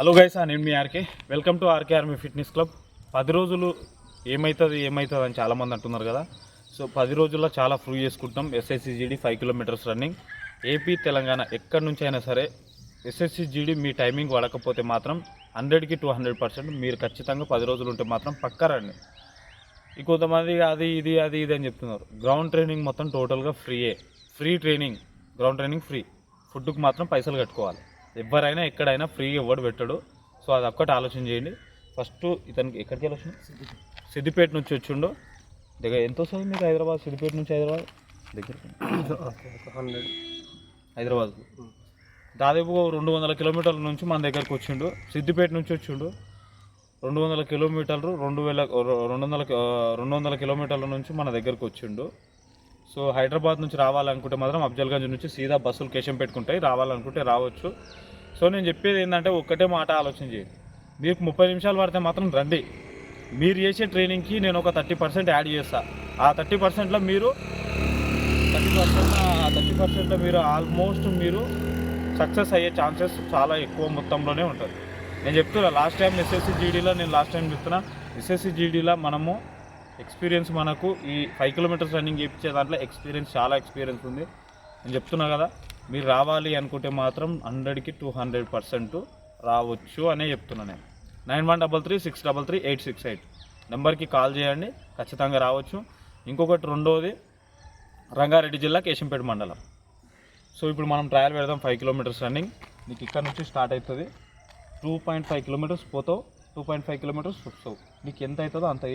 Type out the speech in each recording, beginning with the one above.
Hello guys, నేను మీ R K. Welcome to R K army fitness club. 10 రోజులు ఏమవుతుంది అని చాలామంది అంటున్నారు కదా. సో 10 రోజుల్లో చాలా ప్రూవ్ చేసుకుంటాం. SSCGD 5 kilometres running. AP Telangana ఎక్కడి నుంచి అయినా సరే SSCGD మీ టైమింగ్ వాడకపోతే మాత్రం 100కి 200% మీరు ఖచ్చితంగా 10 రోజులు ఉంటే మాత్రం పక్కా రండి. కొంతమంది అది ఇది అని చెప్తున్నారు. గ్రౌండ్ ట్రైనింగ్ మొత్తం టోటల్గా free training. Ground training free. ఫుడ్కి మాత్రం పైసలు కట్టుకోవాలి. ఎవరైనా ఎక్కడైనా ఫ్రీగా ఎవడు పెట్టాడు. సో అది ఒక్కటి ఆలోచన చేయండి. ఫస్ట్ ఇతనికి ఎక్కడికి వెళ్ళొచ్చు? సిద్దిపేట నుంచి వచ్చిండు. దగ్గర ఎంత వస్తుంది మీకు హైదరాబాద్? సిద్దిపేట నుంచి హైదరాబాద్ దగ్గర 100 హైదరాబాద్ దాదాపు 200 కిలోమీటర్ల నుంచి మన దగ్గరకు వచ్చిండు. సిద్దిపేట నుంచి వచ్చిండు 200 కిలోమీటర్లు 200 కిలోమీటర్ల నుంచి మన దగ్గరకు వచ్చిండు. సో హైదరాబాద్ నుంచి రావాలనుకుంటే మాత్రం అఫ్జల్గంజ్ నుంచి సీదా బస్సులు కేశం పెట్టుకుంటాయి. రావాలనుకుంటే రావచ్చు. సో నేను చెప్పేది ఏంటంటే ఒక్కటే మాట ఆలోచన చేయండి. మీకు 30 నిమిషాలు పడితే మాత్రం రండి. మీరు చేసే ట్రైనింగ్కి నేను ఒక 30% యాడ్ చేస్తాను. ఆ 30%లో మీరు ఆల్మోస్ట్ మీరు సక్సెస్ అయ్యే ఛాన్సెస్ చాలా ఎక్కువ మొత్తంలోనే ఉంటుంది. నేను చెప్తున్నా లాస్ట్ టైం SSCGDలో SSCGDలో మనము ఎక్స్పీరియన్స్ మనకు ఈ 5 కిలోమీటర్స్ రన్నింగ్ చేయించే దాంట్లో చాలా ఎక్స్పీరియన్స్ ఉంది. నేను చెప్తున్నా కదా, మీరు రావాలి అనుకుంటే మాత్రం 100కి 200% రావచ్చు అనే చెప్తున్నా నేను. 9133633868 నెంబర్కి కాల్ చేయండి, ఖచ్చితంగా రావచ్చు. ఇంకొకటి రెండోది రంగారెడ్డి జిల్లా కేశంపేట మండలం. సో ఇప్పుడు మనం ట్రయల్ పెడదాం. 5 కిలోమీటర్స్ రన్నింగ్. నీకు ఇక్కడ నుంచి స్టార్ట్ అవుతుంది. 2.5 కిలోమీటర్స్ పోతావు, 2.5 కిలోమీటర్స్ వస్తావు. నీకు ఎంత అవుతుందో అంత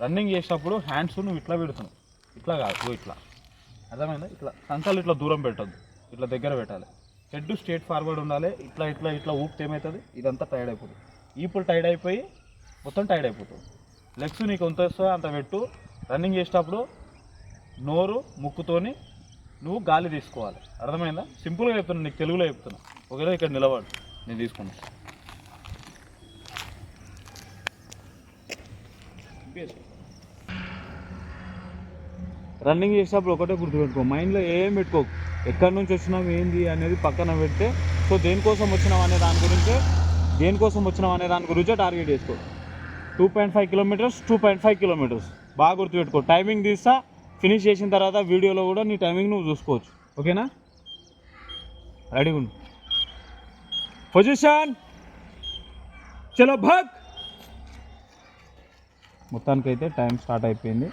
రన్నింగ్ చేసేటప్పుడు హ్యాండ్స్ నువ్వు ఇట్లా పెడుతున్నావు, ఇట్లా కాదు, ఇట్లా. అర్థమైందా? ఇట్లా సంచాలు ఇట్లా దూరం పెట్టద్దు, ఇట్లా దగ్గర పెట్టాలి. హెడ్ స్ట్రేట్ ఫార్వర్డ్ ఉండాలి. ఇట్లా ఊపితే ఏమవుతుంది? ఇదంతా టైర్డ్ అయిపోతుంది. ఇప్పుడు టైర్డ్ అయిపోయి మొత్తం టైర్డ్ అయిపోతుంది. లెగ్స్ నీకు ఎంత వస్తుందో అంత పెట్టు. రన్నింగ్ చేసేటప్పుడు నోరు ముక్కుతోని నువ్వు గాలి తీసుకోవాలి. అర్థమైందా? సింపుల్గా చెప్తున్నా, నీకు తెలుగులో చెప్తున్నా. ఒకవేళ ఇక్కడ నిలబడు, నేను తీసుకున్నాను. రన్నింగ్ చేసేటప్పుడు ఒకటే గుర్తుపెట్టుకో, మైండ్లో ఏం పెట్టుకో. ఎక్కడి నుంచి వచ్చినావు ఏంది అనేది పక్కన పెడితే, సో దేనికోసం వచ్చినావు అనే దాని గురించే టార్గెట్ చేసుకో. 2.5 కిలోమీటర్స్ బాగా గుర్తుపెట్టుకో. టైమింగ్ తీస్తా, ఫినిష్ చేసిన తర్వాత వీడియోలో కూడా నీ టైమింగ్ నువ్వు చూసుకోవచ్చు. ఓకేనా? రెడీగా ఉండు. పొజిషన్, చలో భాగ్. మొత్తానికైతే టైం స్టార్ట్ అయిపోయింది.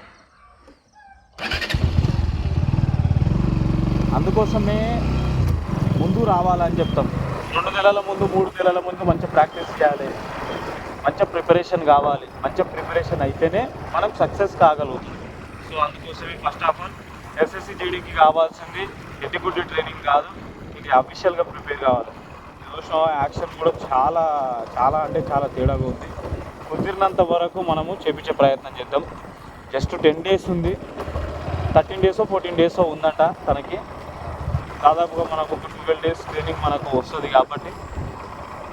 అందుకోసమే ముందు రావాలని చెప్తాం. 2 నెలల ముందు 3 నెలల ముందు మంచి ప్రాక్టీస్ చేయాలి, మంచి ప్రిపరేషన్ కావాలి. మంచి ప్రిపరేషన్ అయితేనే మనం సక్సెస్ కాగలుగుతాం. సో అందుకోసమే ఫస్ట్ ఆఫ్ ఆల్ SSCGDకి కావాల్సింది ఎడ్డిగుడ్డి ట్రైనింగ్ కాదు, ఇది అఫీషియల్గా ప్రిపేర్ కావాలి. చూసిన యాక్షన్ కూడా చాలా తేడాగా ఉంది. కుదిరినంత వరకు మనము చేపించే ప్రయత్నం చేద్దాం. జస్ట్ 10 డేస్ ఉంది, 13 డేసో 14 డేసో ఉందంట తనకి. దాదాపుగా మనకు ఒక 12 డేస్ ట్రైనింగ్ మనకు వస్తుంది. కాబట్టి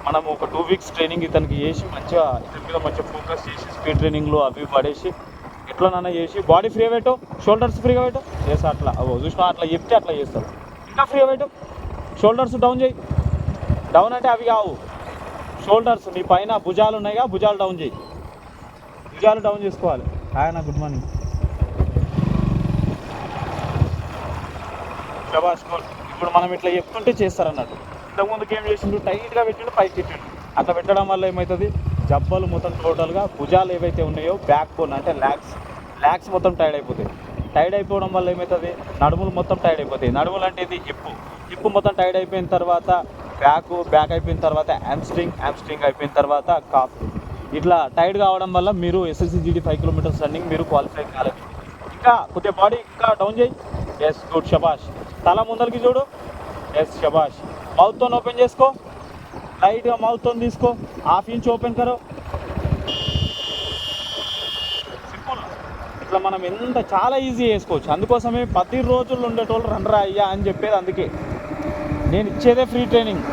మనం ఒక 2 వీక్స్ ట్రైనింగ్ ఇతనికి చేసి మంచిగా ఇతని మీద మంచిగా ఫోకస్ చేసి స్పీడ్ ట్రైనింగ్లో అవి పడేసి ఎట్లనైనా చేసి బాడీ ఫ్రీగా పెట్టు, షోల్డర్స్ ఫ్రీగా పెట్టు. చేస్తా అట్లా చూసినా అట్లా చెప్తే అట్లా చేస్తారు. ఇంకా ఫ్రీగా పెట్టు, షోల్డర్స్ డౌన్ చేయి. డౌన్ అంటే అవి కావు, షోల్డర్స్ నీ పైన భుజాలు ఉన్నాయిగా, భుజాలు డౌన్ చేయి. భుజాలు డౌన్ చేసుకోవాలి. ఆయన గుడ్ మార్నింగ్. శబాష్. ఇప్పుడు మనం ఇట్లా చెప్తుంటే చేస్తారన్నట్టు. ఇంతకుముందుకు ఏం చేసిండు? టైట్గా పెట్టిండు, పైకి పెట్టిండు. అట్లా పెట్టడం వల్ల ఏమవుతుంది? జబ్బలు మొత్తం టోటల్గా భుజాలు ఏవైతే ఉన్నాయో, బ్యాక్ బోన్ అంటే ల్యాక్స్ మొత్తం టైర్డ్ అయిపోతాయి. టైర్డ్ అయిపోవడం వల్ల ఏమవుతుంది? నడుములు మొత్తం టైర్డ్ అయిపోతాయి. నడుములు అంటే ఇది హిప్పు మొత్తం టైర్డ్ అయిపోయిన తర్వాత బ్యాక్ అయిపోయిన తర్వాత హ్యామ్స్ట్రింగ్ అయిపోయిన తర్వాత కాఫ్. ఇట్లా టైర్డ్ కావడం వల్ల మీరు SSCGD 5 కిలోమీటర్స్ రన్నింగ్ మీరు క్వాలిఫై కాలేదు. ఇంకా కొద్దిగా బాడీ ఇంకా డౌన్ చేయి. ఎస్, గుడ్, శబాష్. తల ముందరికి చూడు. ఎస్, శబాష్. మౌత్తో ఓపెన్ చేసుకో, లైట్గా మౌత్తో తీసుకో. 1/2 ఇంచ్ ఓపెన్ కరో. సింపుల్. ఇట్లా మనం చాలా ఈజీ చేసుకోవచ్చు. అందుకోసమే 10 రోజులు ఉండేటోళ్ళు రన్నరా అయ్యా అని చెప్పేది. అందుకే నేను ఇచ్చేదే ఫ్రీ ట్రైనింగ్.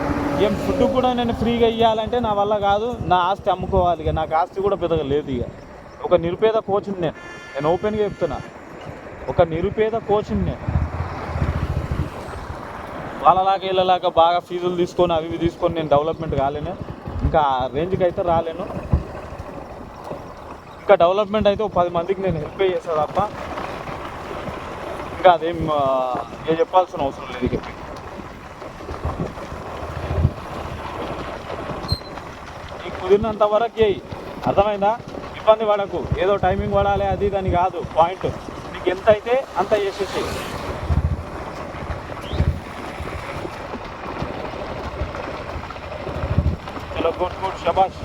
ఏం ఫుడ్ కూడా నేను ఫ్రీగా ఇవ్వాలంటే నా వల్ల కాదు. నా ఆస్తి అమ్ముకోవాలి. ఇక నాకు ఆస్తి కూడా పెద్దగా లేదు. ఇక ఒక నిరుపేద కోచ్ని నేను ఓపెన్గా చెప్తున్నా. ఒక నిరుపేద కోచ్ని నేను. వాళ్ళలాగా వీళ్ళలాగా బాగా ఫీజులు తీసుకొని అవి తీసుకొని నేను డెవలప్మెంట్ కాలేనే. ఇంకా రేంజ్కి అయితే రాలేను. ఇంకా డెవలప్మెంట్ అయితే 10 మందికి నేను హెల్ప్ చేస్తాను తప్ప ఇంకా అదేం ఏ చెప్పాల్సిన అవసరం లేదు. ఇక నీకు కుదిరినంత వరకు చేయి, అర్థమైందా? ఇబ్బంది పడకు, ఏదో టైమింగ్ పడాలి అది దాని కాదు పాయింట్. నీకు ఎంత అయితే అంత చేసేసి. చలో గుడ్ గుడ్ శబాష్.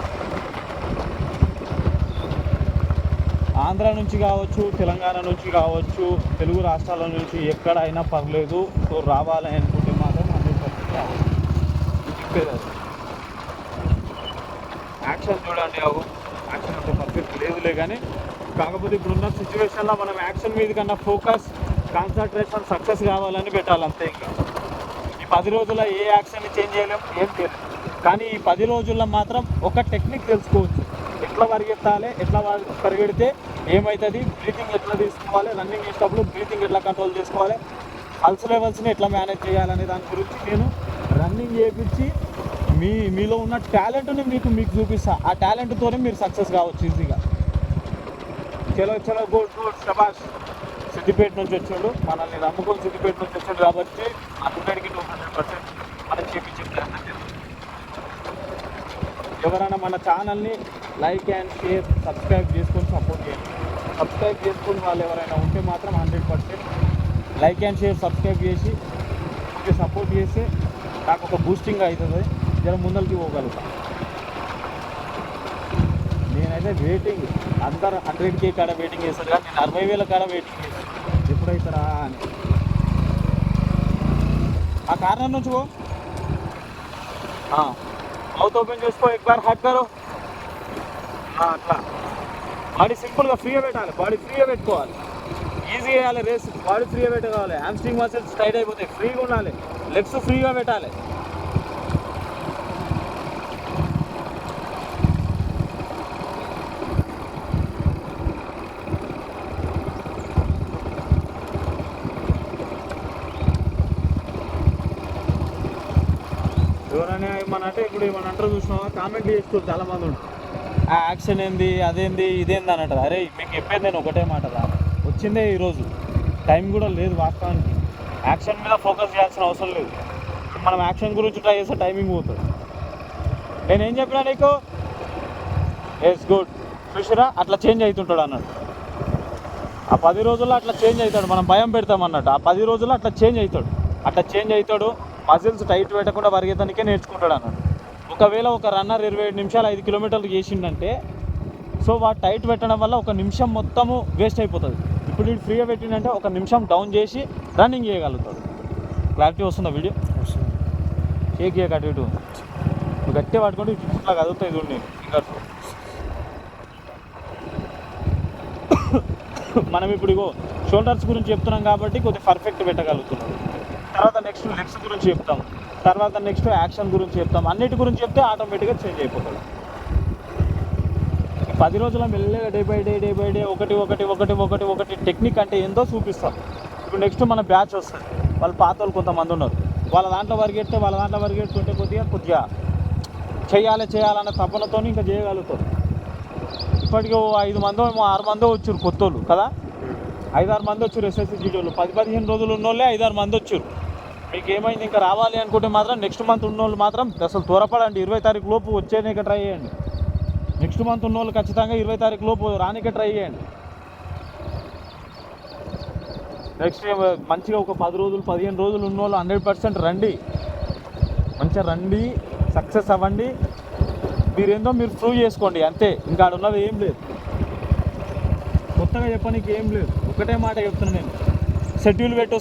ఆంధ్ర నుంచి కావచ్చు, తెలంగాణ నుంచి కావచ్చు, తెలుగు రాష్ట్రాల నుంచి ఎక్కడైనా పర్లేదు. సో రావాలి అనుకుంటే మాత్రం 100% రావాలి. చెప్పేది అది. యాక్షన్ చూడండి, యాక్షన్ అంత పర్ఫెక్ట్ లేదులే, కానీ కాకపోతే ఇప్పుడున్న సిచ్యువేషన్లో మనం యాక్షన్ మీద కన్నా ఫోకస్, కాన్సన్ట్రేషన్, సక్సెస్ కావాలని పెట్టాలి అంతే. ఇంకా ఈ 10 రోజుల్లో ఏ యాక్షన్ని చేంజ్ చేయలేము, ఏం చేయలేము. కానీ ఈ 10 రోజుల్లో మాత్రం ఒక టెక్నిక్ తెలుసుకోవచ్చు. ఎట్లా పరిగెత్తాలి, ఎట్లా పరిగెడితే ఏమవుతుంది, బ్రీతింగ్ ఎట్లా తీసుకోవాలి, రన్నింగ్ చేసేటప్పుడు బ్రీతింగ్ ఎట్లా కంట్రోల్ చేసుకోవాలి, పల్స్ లెవెల్స్ని ఎట్లా మేనేజ్ చేయాలనే దాని గురించి నేను రన్నింగ్ చేయించి మీలో ఉన్న టాలెంట్ని మీకు చూపిస్తాను. ఆ టాలెంట్తోనే మీరు సక్సెస్ కావచ్చు ఈజీగా. చలో చలో గుడ్ గుడ్ శబాష్. సిద్దిపేట నుంచి వచ్చాడు, మనల్ని నమ్ముకొని సిద్దిపేట నుంచి వచ్చాడు కాబట్టి 100కి 200% మనం చేయించాం. ఎవరైనా మన ఛానల్ని లైక్ అండ్ షేర్, సబ్స్క్రైబ్ చేసుకొని సపోర్ట్ చేయండి. సబ్స్క్రైబ్ చేసుకుని వాళ్ళు ఎవరైనా ఉంటే మాత్రం 100% లైక్ అండ్ షేర్, సబ్స్క్రైబ్ చేసి కొంచెం సపోర్ట్ చేస్తే నాకు ఒక బూస్టింగ్ అవుతుంది, జర ముందరికి పోగలుగుతాం. నేనైతే వెయిటింగ్, అందరు 100K కాడ వెయిటింగ్ చేస్తారు, కానీ నేను 60,000 కాడ వెయిటింగ్ చేస్తాను ఎప్పుడైతారా అని. ఆ కార్నర్ నుంచి పో, మౌత్ ఓపెన్ చేసుకో, ఎక్బార్ హాట్ కరో. అట్లా బాడీ సింపుల్గా ఫ్రీగా పెట్టాలి, బాడీ ఫ్రీగా పెట్టుకోవాలి, ఈజీ చేయాలి రేస్. బాడీ ఫ్రీగా పెట్టుకోవాలి, హ్యామ్స్ట్రింగ్ మసిల్స్ టైట్ అయిపోతాయి, ఫ్రీగా ఉండాలి, లెగ్స్ ఫ్రీగా పెట్టాలి. ఎవరైనా ఏమనంటే ఇప్పుడు ఏమన్నా అంటారు చూసినావా, కామెంట్ చేస్తారు చాలామంది ఉంటారు, ఆ యాక్షన్ ఏంది, అదేంది, ఇదేంది అని అంటారు. అరే మీకు చెప్పేది నేను ఒకటే మాట రా, వచ్చిందే ఈరోజు, టైం కూడా లేదు వాస్తవానికి. యాక్షన్ మీద ఫోకస్ చేయాల్సిన అవసరం లేదు. మనం యాక్షన్ గురించి ట్రై చేస్తే టైమింగ్ పోతుంది. నేనేం చెప్పినా నీకు, ఎస్ గుడ్ చూసిరా, అట్లా చేంజ్ అవుతుంటాడు అన్నట్టు. ఆ 10 రోజుల్లో అట్లా చేంజ్ అవుతాడు, మనం భయం పెడతాం అన్నట్టు. ఆ 10 రోజుల్లో అట్లా చేంజ్ అవుతాడు, మజిల్స్ టైట్ పెట్టకుండా పరిగెత్తడానికే నేర్చుకుంటాడు అన్నట్టు. ఒకవేళ ఒక రన్నర్ 27 నిమిషాలు 5 కిలోమీటర్లు చేసిండంటే, సో వాడు టైట్ పెట్టడం వల్ల 1 నిమిషం మొత్తము వేస్ట్ అయిపోతుంది. ఇప్పుడు వీడు ఫ్రీగా పెట్టిండంటే 1 నిమిషం డౌన్ చేసి రన్నింగ్ చేయగలుగుతాడు. క్లారిటీ వస్తుందా వీడియో? షేక్ చేయక అటు ఇటు, నువ్వు గట్టిగా పట్టుకుంటే ఇట్లా కదులుతాయి చూడండి ఫింగర్స్. మనం ఇప్పుడు షోల్డర్స్ గురించి చెప్తున్నాం కాబట్టి కొద్దిగా పర్ఫెక్ట్ పెట్టగలుగుతున్నాం. తర్వాత నెక్స్ట్ లెగ్స్ గురించి చెప్తాం, తర్వాత నెక్స్ట్ యాక్షన్ గురించి చెప్తాం. అన్నిటి గురించి చెప్తే ఆటోమేటిక్గా చేంజ్ అయిపోతుంది. 10 రోజుల మెల్లగా డే బై డే ఒకటి టెక్నిక్ అంటే ఏందో చూపిస్తాం. ఇప్పుడు నెక్స్ట్ మన బ్యాచ్ వస్తుంది, వాళ్ళు పాత వాళ్ళు కొంతమంది ఉన్నారు, వాళ్ళ దాంట్లో పరిగెడుతుంటే కొద్దిగా చేయాలన్న తపనతో ఇంకా చేయగలుగుతారు. ఇప్పటికీ 5 మందో 6 మందో వచ్చారు కొత్త వాళ్ళు కదా, 5-6 మంది వచ్చారు ఎస్ఎస్సి జీడీలు. 10-15 రోజులు ఉన్నోళ్ళే 5-6 మంది వచ్చారు. మీకు ఏమైంది, ఇంకా రావాలి అనుకుంటే మాత్రం నెక్స్ట్ మంత్ ఉన్నోళ్ళు మాత్రం అసలు త్వరపడండి, 20 తారీఖు లోపు వచ్చేనికే ట్రై చేయండి. నెక్స్ట్ మంత్ ఉన్నోళ్ళు ఖచ్చితంగా 20 తారీఖు లోపు రానికే ట్రై చేయండి. నెక్స్ట్ మంచిగా ఒక 10 రోజులు 15 రోజులు ఉన్నోళ్ళు 100% రండి, మంచిగా రండి, సక్సెస్ అవ్వండి. మీరేందో మీరు ప్రూవ్ చేసుకోండి అంతే, ఇంకా ఆడ ఉన్నది ఏం లేదు, కొత్తగా చెప్పడానికి ఏం లేదు. ఒకటే మాట చెప్తున్నాను నేను, షెడ్యూల్ పెట్టు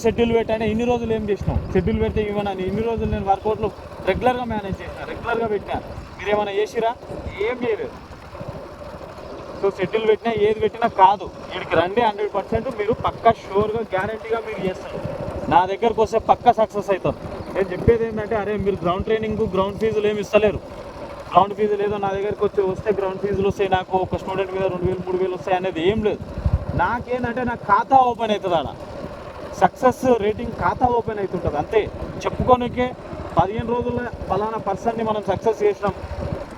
అంటే ఇన్ని రోజులు ఏం చేసినావు, షెడ్యూల్ పెడితే ఇవ్వనా, ఇన్ని రోజులు నేను వర్కౌట్లు రెగ్యులర్గా మేనేజ్ చేసిన, రెగ్యులర్గా పెట్టినా, మీరు ఏమైనా చేసిరా, ఏం చేయలేదు. సో షెడ్యూల్ పెట్టినా ఏది పెట్టినా కాదు, వీడికి రండి 100% మీరు పక్కా షూర్గా గ్యారంటీగా మీరు చేస్తారు. నా దగ్గరకు వస్తే పక్కా సక్సెస్ అవుతారు. నేను చెప్పేది ఏంటంటే, అరే మీరు గ్రౌండ్ ట్రైనింగ్ గ్రౌండ్ ఫీజులు ఏమి ఇస్తలేరు, గ్రౌండ్ ఫీజు లేదో నా దగ్గరికి వస్తే గ్రౌండ్ ఫీజులు వస్తాయి, నాకు ఒక స్టూడెంట్ మీద 2,000 3,000 వస్తాయి అనేది ఏం లేదు. నాకేంటంటే నాకు ఖాతా ఓపెన్ అవుతుంది, ఆడ సక్సెస్ రేటింగ్ ఖాతా ఓపెన్ అవుతుంటుంది అంతే. చెప్పుకోనికే 15 రోజుల్లో ఫలానా పర్సన్ని మనం సక్సెస్ చేసినాం,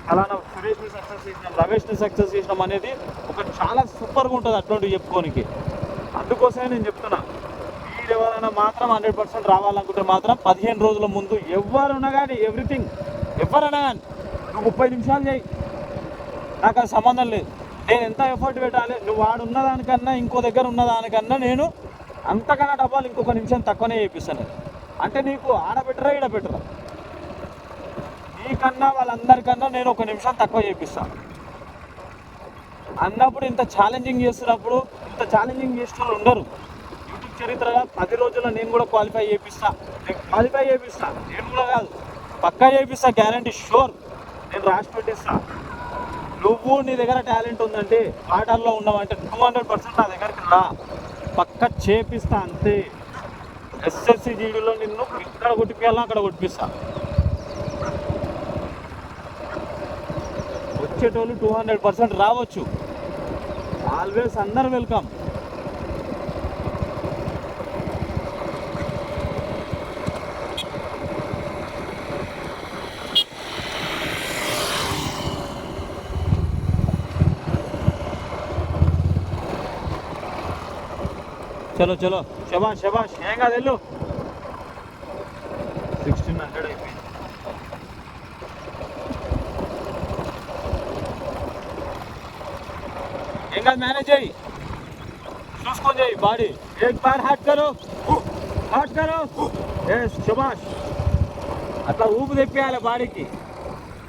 ఫలానా సురేష్ని సక్సెస్ చేసినాం, రమేష్ని సక్సెస్ చేసినాం అనేది ఒక చాలా సూపర్గా ఉంటుంది అట్లాంటివి చెప్పుకోనికి. అందుకోసమే నేను చెప్తున్నా, మీరు ఎవరైనా మాత్రం 100% రావాలనుకుంటే మాత్రం 15 రోజుల ముందు ఎవరున్నా కానీ ఎవ్రీథింగ్ ఎవరైనా కానీ నువ్వు 30 నిమిషాలు చేయి, నాకు అది సంబంధం లేదు. నేను ఎంత ఎఫర్ట్ పెట్టాలి, నువ్వు వాడు ఉన్నదానికన్నా ఇంకో దగ్గర ఉన్నదానికన్నా నేను అంతకన్నా డబ్బాలు ఇంకొక నిమిషం తక్కువనే చేపిస్తాను. అంటే నీకు ఆడ బెటరా ఈడ బెటరా, నీకన్నా వాళ్ళందరికన్నా నేను ఒక నిమిషం తక్కువ చేపిస్తాను అన్నప్పుడు, ఇంత ఛాలెంజింగ్ చేస్తున్నప్పుడు, ఇంత ఛాలెంజింగ్ చేసిన ఉండరు. యూట్యూబ్ చరిత్రగా 10 రోజుల్లో నేను కూడా క్వాలిఫై చేపిస్తా, నేను కూడా కాదు పక్కా చేపిస్తా, గ్యారంటీ షూర్, నేను రాసి పెట్టిస్తా. నువ్వు నీ దగ్గర టాలెంట్ ఉందంటే, పాటల్లో ఉన్నావంటే 200% నా దగ్గరికి రా, పక్క చేపిస్తా అంతే. ఎస్ఎస్సి జీడీలో నిన్ను ఇక్కడ కొట్టిపోయాలా అక్కడ కొట్టిపిస్తా. వచ్చేటోళ్ళు 200% రావచ్చు, ఆల్వేస్ అందరు వెల్కమ్. చలో చలో, శబాష్ శబాష్, ఏం కాదు వెళ్ళు. 1600 అయిపోయింది. ఏం కాదు, మేనేజ్ అయ్యి చూసుకొని చేయి బాడీ. ఏక్ బార్ హాట్ కరో, శబాష్. అట్లా ఊపు తెప్పియాలి బాడీకి.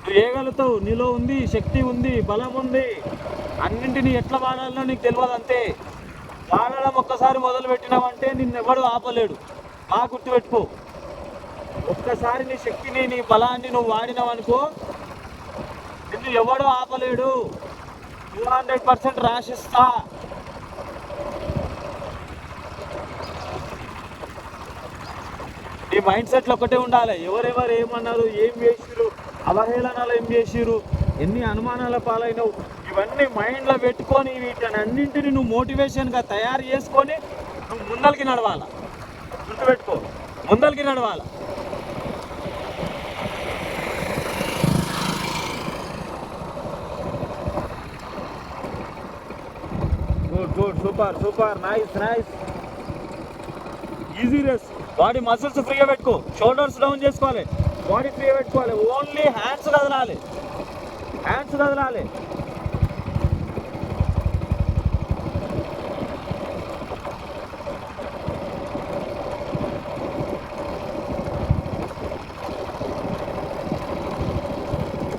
నువ్వు వేయగలుగుతావు, నీలో ఉంది శక్తి, ఉంది బలం ఉంది. అన్నింటినీ ఎట్లా వాడాలో నీకు తెలియదు అంతే. వాడడం ఒక్కసారి మొదలు పెట్టినావంటే నిన్నెవడు ఆపలేడు. బాగా గుర్తుపెట్టుకో, ఒక్కసారి నీ శక్తిని నీ బలాన్ని నువ్వు వాడినావనుకో నిన్ను ఎవడు ఆపలేడు. 200% రాసిస్తా. నీ మైండ్ సెట్లు ఒకటే ఉండాలి. ఎవరెవరు ఏమన్నారు, ఏం చేసిరు, అవహేళనలు ఏం చేసిరు, ఎన్ని అనుమానాల పాలైనవు, ఇవన్నీ మైండ్లో పెట్టుకొని వీటన్నింటినీ నువ్వు మోటివేషన్గా తయారు చేసుకొని నువ్వు ముందరికి నడవాలి. గుర్తుపెట్టుకో, ముందరికి నడవాలి. Good good, super super, nice nice. Easy race. Body muscles ఫ్రీగా పెట్టుకో, షోల్డర్స్ డౌన్ చేసుకోవాలి, బాడీ ఫ్రీగా పెట్టుకోవాలి. ఓన్లీ హ్యాండ్స్ కదలాలి, హ్యాండ్స్ కదలాలి.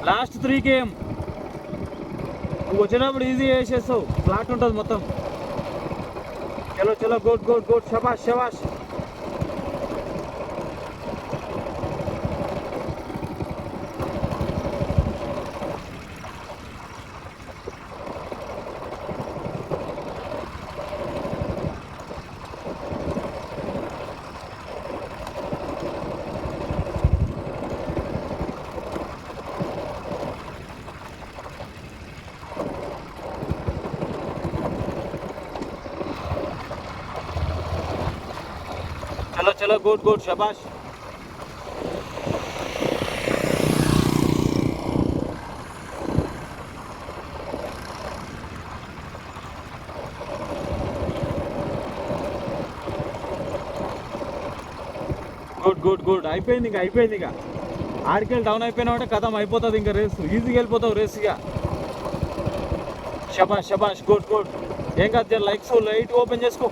లాస్ట్ 3 km నువ్వు వచ్చినప్పుడు ఈజీ చేసేస్తావు, ఫ్లాట్ ఉంటుంది మొత్తం. చలో చలో, గుడ్ గుడ్ గుడ్, శబాష్ శబాష్. चलो चलो, गुड गुड, शाबाश. గుడ్ గుడ్ గుడ్, అయిపోయింది ఇక, అయిపోయింది ఇక. ఆడికెళ్ళి డౌన్ అయిపోయినామంటే కథం అయిపోతుంది ఇంకా రేసు. ఈజీగా వెళ్ళిపోతావు రేసుగా. శబాష్ శబాష్, గుడ్ గుడ్. ఏం కాదు, లైక్స్ లైట్ ఓపెన్ చేసుకో.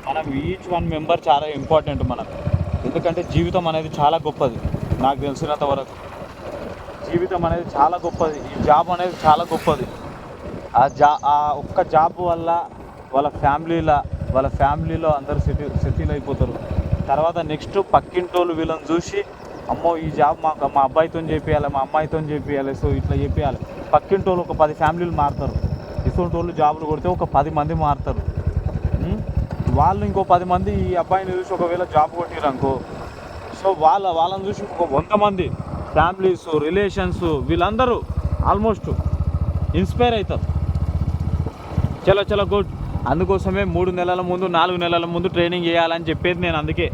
మనం ఈచ్ వన్ మెంబర్ చాలా ఇంపార్టెంట్ మనకు. ఎందుకంటే జీవితం అనేది చాలా గొప్పది. నాకు తెలిసినంత వరకు జీవితం అనేది చాలా గొప్పది. ఈ జాబ్ అనేది చాలా గొప్పది. ఆ ఒక్క జాబ్ వల్ల వాళ్ళ ఫ్యామిలీలో అందరూ సెటిల్ అయిపోతారు. తర్వాత నెక్స్ట్ పక్కింటోళ్ళు వీళ్ళని చూసి, అమ్మో ఈ జాబ్ మా అబ్బాయితో చేపియాలి, మా అమ్మాయితో చేపియాలి, సో ఇట్లా చేపియాలి. పక్కింటోళ్ళు ఒక 10 ఫ్యామిలీలు మారుతారు. ఇటువంటి వాళ్ళు జాబులు కొడితే ఒక 10 మంది మారుతారు. వాళ్ళు ఇంకో 10 మంది ఈ అబ్బాయిని చూసి ఒకవేళ జాబ్ కొట్టిరనుకో, సో వాళ్ళని చూసి ఒక 100 మంది ఫ్యామిలీస్, రిలేషన్స్ వీళ్ళందరూ ఆల్మోస్ట్ ఇన్స్పైర్ అవుతారు. చలో గుడ్. అందుకోసమే 3 నెలల ముందు 4 నెలల ముందు ట్రైనింగ్ చేయాలని చెప్పేది నేను. అందుకే